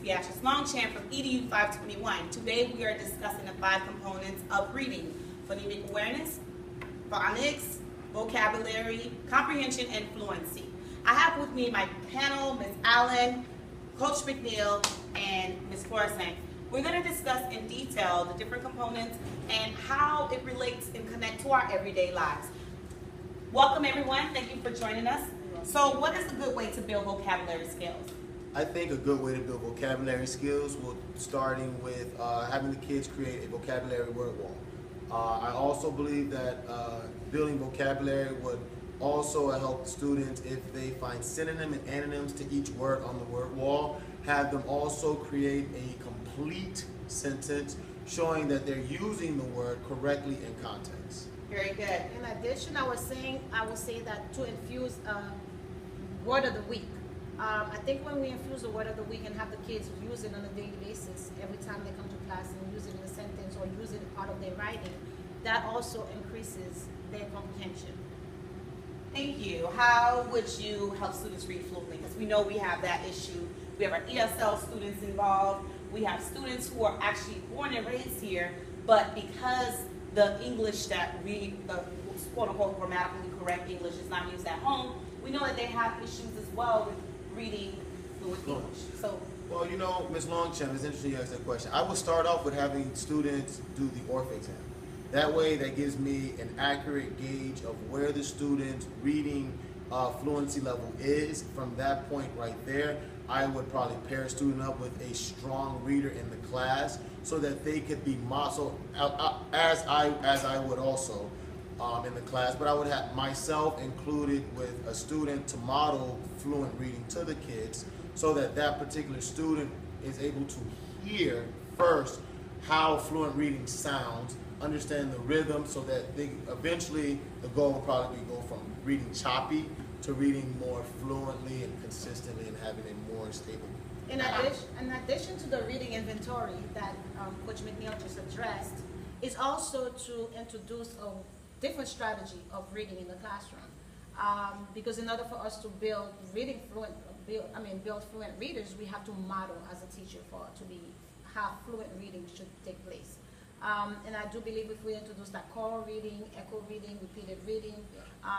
Beatrice Longchamp from EDU 521. Today we are discussing the 5 components of reading: phonemic awareness, phonics, vocabulary, comprehension, and fluency. I have with me my panel, Ms. Allen, Coach McNeil, and Ms. Forsyth. We're going to discuss in detail the different components and how it relates and connects to our everyday lives. Welcome everyone, thank you for joining us. So what is a good way to build vocabulary skills? I think a good way to build vocabulary skills will starting with having the kids create a vocabulary word wall. I also believe that building vocabulary would also help students if they find synonym and antonyms to each word on the word wall. Have them also create a complete sentence showing that they're using the word correctly in context. Very good. In addition, I would say that to infuse word of the week. I think when we infuse the word of the week and have the kids use it on a daily basis, every time they come to class and use it in a sentence or use it part of their writing, that also increases their comprehension. Thank you. How would you help students read fluently? Because we know we have that issue. We have our ESL students involved. We have students who are actually born and raised here, but because the English that read, the quote-unquote grammatically correct English is not used at home, we know that they have issues as well with reading fluent English. So, well, you know, Ms. Longchamp, it's interesting you asked that question. I would start off with having students do the ORF exam. That way, that gives me an accurate gauge of where the student's reading fluency level is. From that point right there, I would probably pair a student up with a strong reader in the class so that they could be modeled, as I would also in the class, but I would have myself included with a student to model fluent reading to the kids so that that particular student is able to hear first how fluent reading sounds, understand the rhythm, so that they eventually, the goal will probably be go from reading choppy to reading more fluently and consistently and having a more stable. In addition to the reading inventory that Coach McNeil just addressed, is also to introduce a different strategy of reading in the classroom. Because in order for us to build fluent readers, we have to model as a teacher to be how fluent reading should take place. And I do believe if we introduce that choral reading, echo reading, repeated reading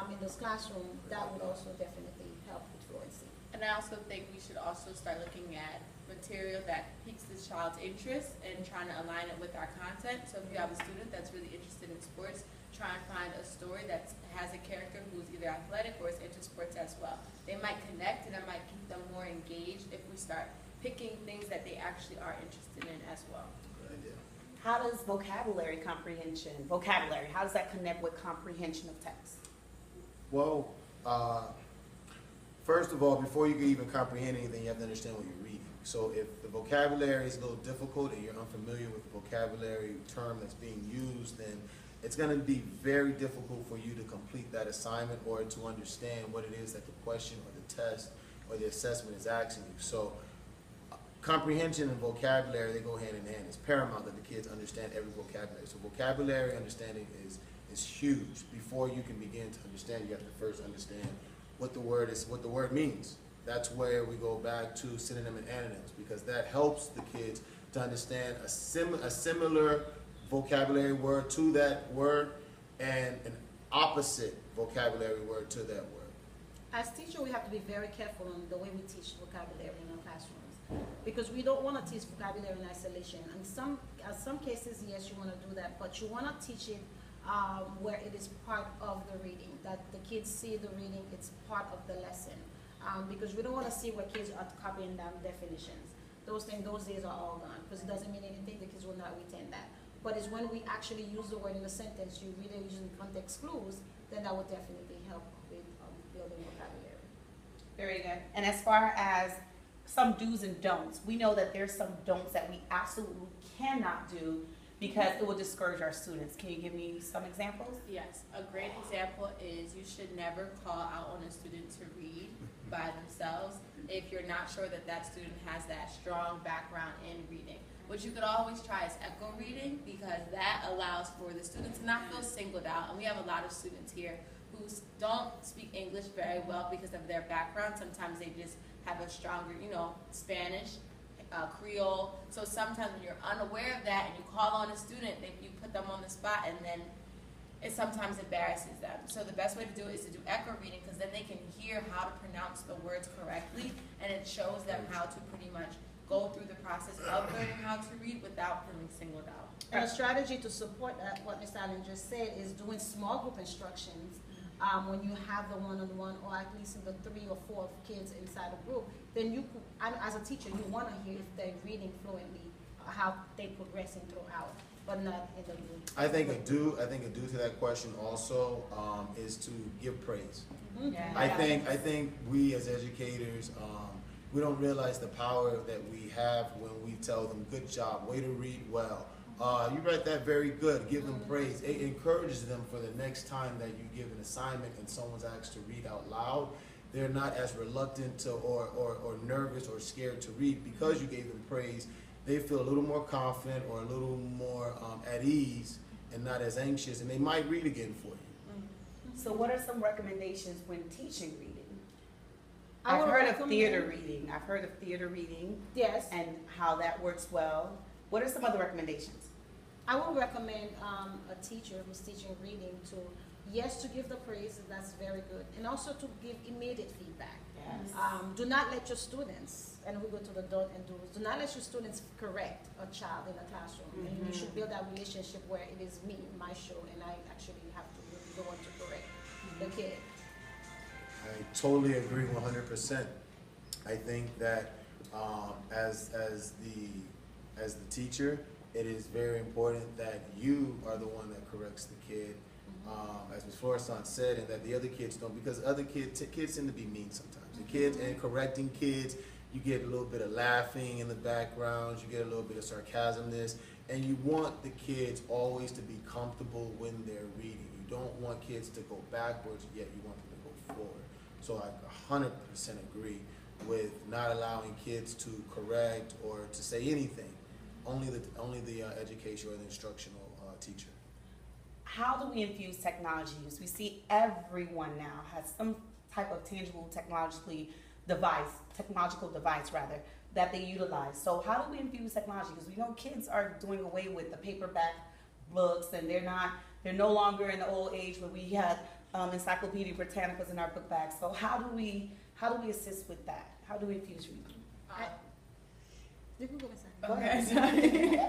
in this classroom, that would also definitely help with fluency. And I also think we should also start looking at material that piques the child's interest and trying to align it with our content. So if you have a student that's really interested in sports, try and find a story that has a character who's either athletic or is into sports as well. They might connect and it might keep them more engaged if we start picking things that they actually are interested in as well. Good idea. how does vocabulary how does that connect with comprehension of text? Well, first of all, before you can even comprehend anything, you have to understand what you're reading. So if the vocabulary is a little difficult and you're unfamiliar with the vocabulary term that's being used, then it's going to be very difficult for you to complete that assignment or to understand what it is that the question or the test or the assessment is asking you. So comprehension and vocabulary, they go hand in hand. It's paramount that the kids understand every vocabulary. So vocabulary understanding is huge. Before you can begin to understand, you have to first understand what the word is, what the word means. That's where we go back to synonym and antonyms, because that helps the kids to understand a similar vocabulary word to that word and an opposite vocabulary word to that word. As teachers, we have to be very careful on the way we teach vocabulary in our classrooms, because we don't want to teach vocabulary in isolation. In some cases, yes, you want to do that, but you want to teach it where it is part of the reading, that the kids see the reading, it's part of the lesson. Because we don't want to see where kids are copying down definitions. Those days are all gone, because it doesn't mean anything, the kids will not retain that. But it's when we actually use the word in a sentence, you read it using context clues, then that would definitely help with building vocabulary. Very good. And as far as some do's and don'ts, we know that there's some don'ts that we absolutely cannot do because it will discourage our students. Can you give me some examples? Yes, a great example is you should never call out on a student to read by themselves if you're not sure that that student has that strong background in reading. What you could always try is echo reading, because that allows for the student to not feel singled out. And we have a lot of students here who don't speak English very well because of their background. Sometimes they just have a stronger, Spanish Creole. So sometimes when you're unaware of that and you call on a student, you put them on the spot, and then it sometimes embarrasses them. So the best way to do it is to do echo reading, because then they can hear how to pronounce the words correctly, and it shows them how to pretty much go through the process of learning how to read without feeling singled out. And a strategy to support that, what Ms. Allen just said, is doing small group instructions. When you have the one-on-one, or at least in the 3 or 4 kids inside a group, then you could, as a teacher, you want to hear if they're reading fluently, how they progressing throughout, but not in the group. I think a due to that question also is to give praise. Mhm. Yeah. I think we as educators, we don't realize the power that we have when we tell them, good job, way to read well. You read that very good, give them praise. It encourages them for the next time that you give an assignment and someone's asked to read out loud. They're not as reluctant to, or nervous or scared to read because you gave them praise. They feel a little more confident or a little more at ease and not as anxious, and they might read again for you. So what are some recommendations when teaching reading? I I've would heard of recommend- theater reading. I've heard of theater reading Yes, and how that works well. What are some other recommendations? I would recommend a teacher who's teaching reading to, yes, to give the praise, that's very good, and also to give immediate feedback. Yes. Do not let your students, and we go to the don't and do's, do not let your students correct a child in a classroom. And you should build that relationship where it is me, my show, and I actually have to be the one to correct the kid. I totally agree 100%. I think that as the teacher, it is very important that you are the one that corrects the kid, as Ms. Florissant said, and that the other kids don't, because other kids tend to be mean sometimes. The kids, and correcting kids, you get a little bit of laughing in the background, you get a little bit of sarcasmness, and you want the kids always to be comfortable when they're reading. You don't want kids to go backwards, yet you want them to go forward. So I 100% agree with not allowing kids to correct or to say anything. Only the education or the instructional teacher. How do we infuse technology use? We see everyone now has some type of tangible technological device rather, that they utilize. So how do we infuse technology? Because we know kids are doing away with the paperback books, and they're no longer in the old age where we had Encyclopedia Britannicas in our book bags. So how do we assist with that? How do we infuse reading? You can go inside. Go ahead. Sorry.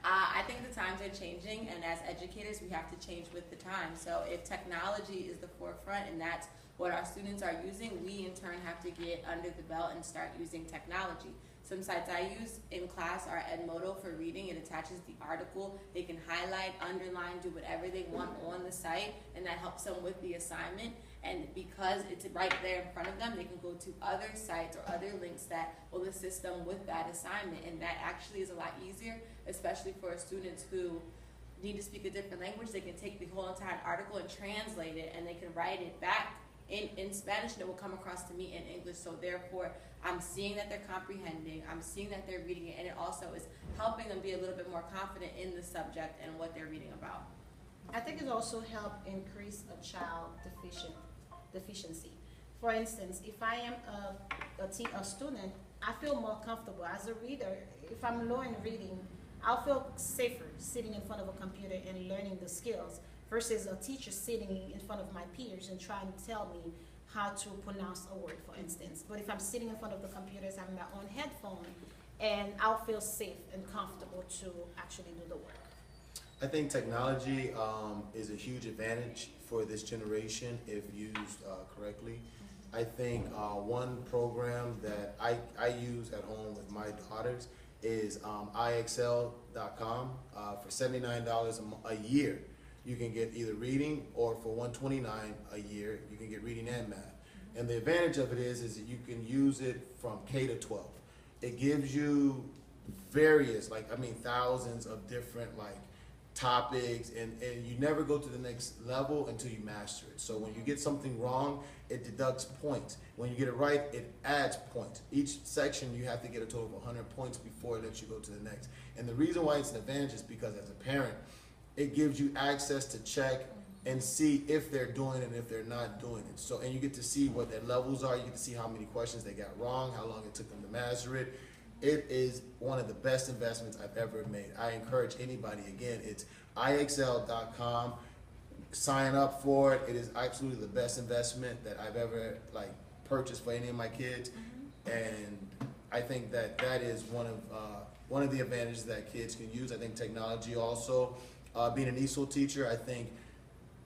I think the times are changing, and as educators, we have to change with the times. So if technology is the forefront and that's what our students are using, we in turn have to get under the belt and start using technology. Some sites I use in class are Edmodo for reading. It attaches the article. They can highlight, underline, do whatever they want on the site, and that helps them with the assignment. And because it's right there in front of them, they can go to other sites or other links that will assist them with that assignment. And that actually is a lot easier, especially for students who need to speak a different language. They can take the whole entire article and translate it, and they can write it back in Spanish, and it will come across to me in English. So therefore, I'm seeing that they're comprehending, I'm seeing that they're reading it, and it also is helping them be a little bit more confident in the subject and what they're reading about. I think it also helps increase a child deficiency. For instance, if I am a student, I feel more comfortable as a reader. If I'm low in reading, I'll feel safer sitting in front of a computer and learning the skills versus a teacher sitting in front of my peers and trying to tell me how to pronounce a word, for instance. But if I'm sitting in front of the computers, having my own headphone, and I'll feel safe and comfortable to actually do the work. I think technology is a huge advantage for this generation if used correctly. I think one program that I use at home with my daughters is IXL.com. For $79 a year, you can get either reading, or for $129 a year, you can get reading and math. And the advantage of it is that you can use it from K to 12. It gives you various, thousands of different topics, and you never go to the next level until you master it. So when you get something wrong, it deducts points. When you get it right, it adds points. Each section you have to get a total of 100 points before it lets you go to the next. And the reason why it's an advantage is because as a parent, it gives you access to check and see if they're doing it and if they're not doing it. So, and you get to see what their levels are. You get to see how many questions they got wrong, how long it took them to master it. It is one of the best investments I've ever made. I encourage anybody, again, it's IXL.com. Sign up for it. It is absolutely the best investment that I've ever purchased for any of my kids. And I think that is one of the advantages that kids can use. I think technology also, being an ESOL teacher, I think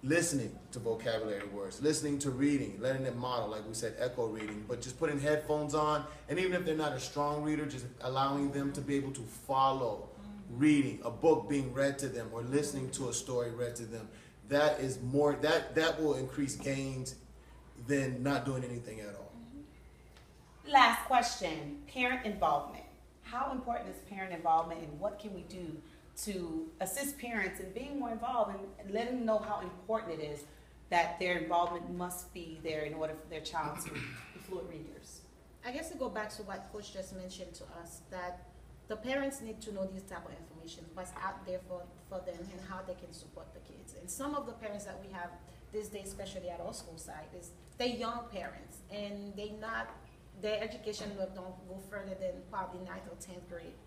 listening to vocabulary words, listening to reading, letting them model, like we said, echo reading, but just putting headphones on, and even if they're not a strong reader, just allowing them to be able to follow reading, a book being read to them, or listening to a story read to them. That is more, that will increase gains than not doing anything at all. Last question, parent involvement. How important is parent involvement, and what can we do to assist parents in being more involved and letting them know how important it is that their involvement must be there in order for their child to be fluent readers? I guess to go back to what Coach just mentioned to us, that the parents need to know this type of information, what's out there for them and how they can support the kids. And some of the parents that we have this day, especially at our school site, is they're young parents and their education don't go further than probably 9th or 10th grade.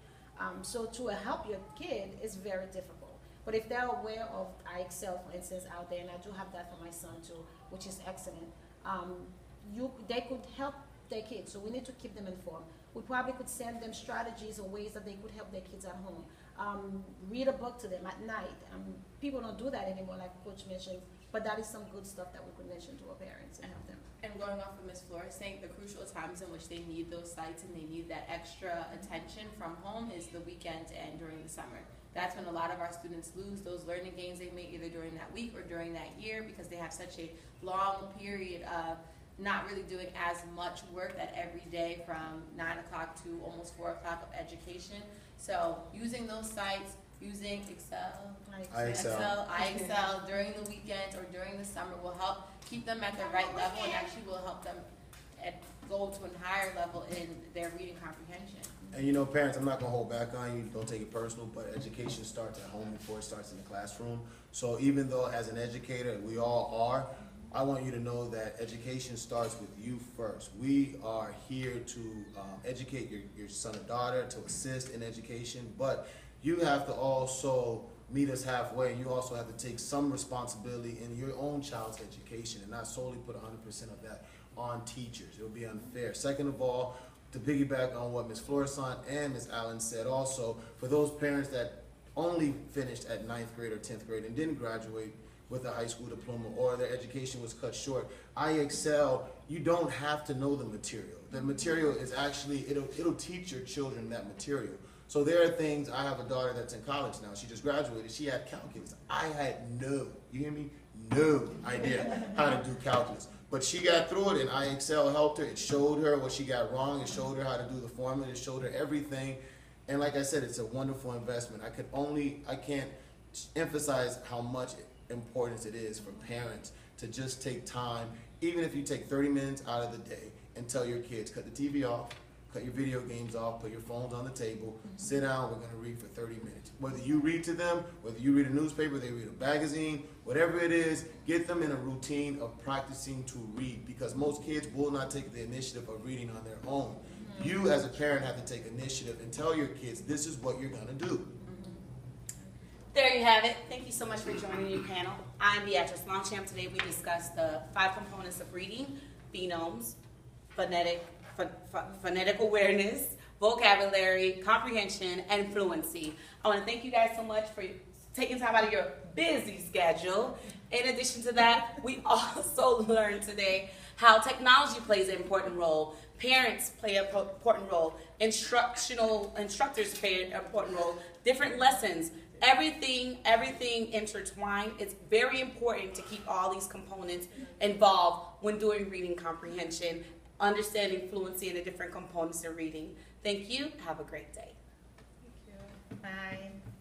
So to help your kid is very difficult. But if they're aware of IXL, for instance, out there, and I do have that for my son too, which is excellent, they could help their kids. So we need to keep them informed. We probably could send them strategies or ways that they could help their kids at home. Read a book to them at night. People don't do that anymore, like Coach mentioned, but that is some good stuff that we could mention to our parents and help them. And going off of Ms. Flores saying, the crucial times in which they need those sites and they need that extra attention from home is the weekend and during the summer. That's when a lot of our students lose those learning gains they made either during that week or during that year, because they have such a long period of not really doing as much work that every day from 9 o'clock to almost 4 o'clock of education. So using those sites, using IXL during the weekend or during the summer will help keep them at the right level and actually will help them go to a higher level in their reading comprehension. And parents, I'm not going to hold back on you, don't take it personal, but education starts at home before it starts in the classroom. So even though as an educator, we all are, I want you to know that education starts with you first. We are here to educate your son or daughter, to assist in education, but you have to also meet us halfway. You also have to take some responsibility in your own child's education and not solely put 100% of that on teachers. It would be unfair. Second of all, to piggyback on what Ms. Florissant and Ms. Allen said also, for those parents that only finished at 9th grade or 10th grade and didn't graduate with a high school diploma or their education was cut short, IXL, you don't have to know the material. The material is actually, it'll teach your children that material. So there are things, I have a daughter that's in college now, she just graduated, she had calculus. I had no idea how to do calculus. But she got through it and IXL helped her, it showed her what she got wrong, it showed her how to do the formula, it showed her everything. And like I said, it's a wonderful investment. I can't emphasize how much importance it is for parents to just take time, even if you take 30 minutes out of the day and tell your kids, cut the TV off, cut your video games off, put your phones on the table, sit down, we're gonna read for 30 minutes. Whether you read to them, whether you read a newspaper, they read a magazine, whatever it is, get them in a routine of practicing to read, because most kids will not take the initiative of reading on their own. You as a parent have to take initiative and tell your kids, this is what you're gonna do. There you have it. Thank you so much for joining your panel. I'm Beatrice Longchamp. Today we discussed the 5 components of reading: Bynum's, phonetic awareness, vocabulary, comprehension, and fluency. I want to thank you guys so much for taking time out of your busy schedule. In addition to that, we also learned today how technology plays an important role. Parents play an important role. Instructors play an important role. Different lessons. Everything intertwined. It's very important to keep all these components involved when doing reading comprehension, understanding fluency and the different components of reading. Thank you. Have a great day. Thank you. Bye.